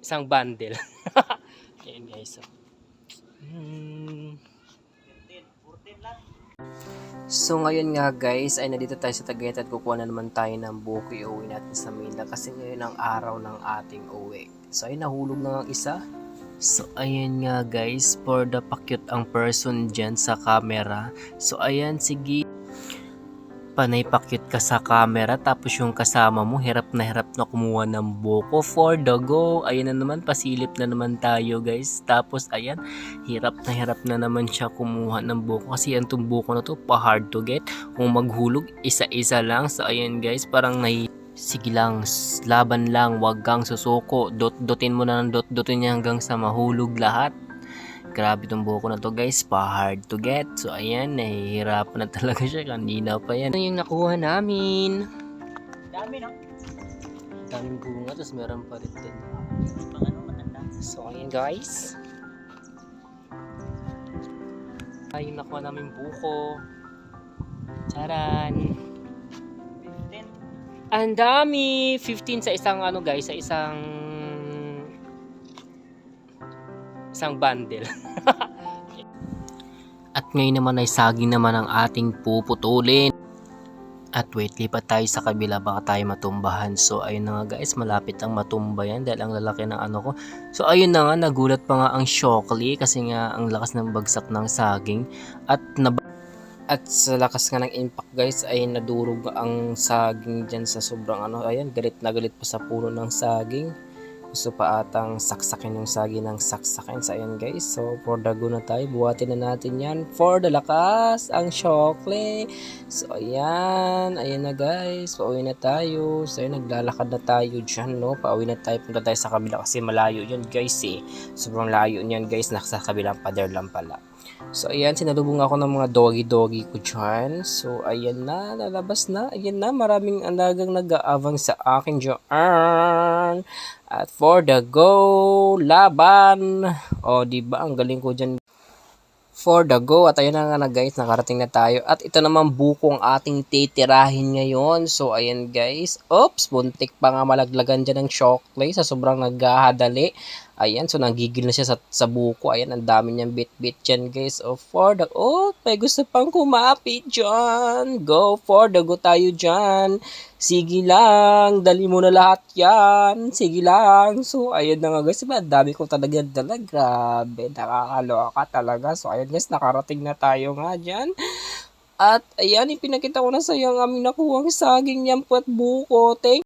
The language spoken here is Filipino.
isang bundle. Ayan guys. So ngayon nga guys ay nandito tayo sa Tagaytay at kukuha na naman tayo ng buko iuwi natin sa Manila kasi ngayon ang araw ng ating uwi. So ay nahulog na ang isa. So ayan nga guys, for the pakyut ang person dyan sa camera. So ayan, sige, panay pakyut ka sa camera tapos yung kasama mo hirap na kumuha ng buko for the go. Ayan na naman, pasilip na naman tayo guys. Tapos ayan, hirap na naman siya kumuha ng buko kasi ang buko na to pa hard to get. Kung maghulog isa-isa lang. So ayan guys, parang sige lang, laban lang, wag kang susuko. Dotin mo na ng dotin niya hanggang sa mahulog lahat. Grabe tong buko na to guys, pa hard to get. So ayan, nahihirapan na talaga siya. Kanina pa yan. Ano yung nakuha namin? Dami, no? Daming bunga, tapos meron pa rin din. So ayan guys, ay nakuha namin buko. Charan! Ang dami! 15 sa isang ano guys, sa isang bundle. At ngayon naman ay saging naman ang ating puputulin. At wait, lipat tayo sa kabila, baka tayo matumbahan. So ayun na nga guys, malapit ang matumba yan dahil ang lalaki ng ano ko. So ayun na nga, nagulat pa nga ang Shockley kasi nga ang lakas ng bagsak ng saging. At sa lakas nga ng impact guys ay nadurog ang saging dyan sa sobrang ano. Ayan, galit na galit pa sa puno ng saging. Gusto pa atang saksakin yung saging ng saksakin. So ayan guys, so for the go na tayo. Buhatin na natin yan for the lakas ang Shockley. So ayan, ayan na guys, pauwi na tayo. So ayan, naglalakad na tayo dyan, no. Pauwi na tayo, punta tayo sa kabila kasi malayo yan guys eh. Sobrang layo niyan guys, nasa kabilang pader lang pala. So ayan, sinalubong ako ng mga doggy ko dyan. So ayan na, lalabas na. Ayan na, maraming alagang nag-aabang sa akin dyan. At for the go, laban. O diba, ang galing ko dyan. For the go, at ayun na nga na guys, nakarating na tayo. At ito naman bukong ating titirahin ngayon. So ayan guys, oops, buntik pa nga malaglagan dyan ng Shockley sa sobrang naghahadali. Ayan, so nagigil na siya sa buko. Ayan, ang dami niyang bit-bit dyan guys. Oh, for the, oh, may gusto pang kumapit dyan. Go for the go tayo dyan. Sige lang, dali mo na lahat yan. Sige lang. So, ayun na nga guys, diba? Ang dami ko talaga dala. Grabe, nakakaloka talaga. So, ayun guys, nakarating na tayo nga dyan. At ayan, ipinakita ko na sa iyo ang aming nakuhang saging, yampo at buko. Thank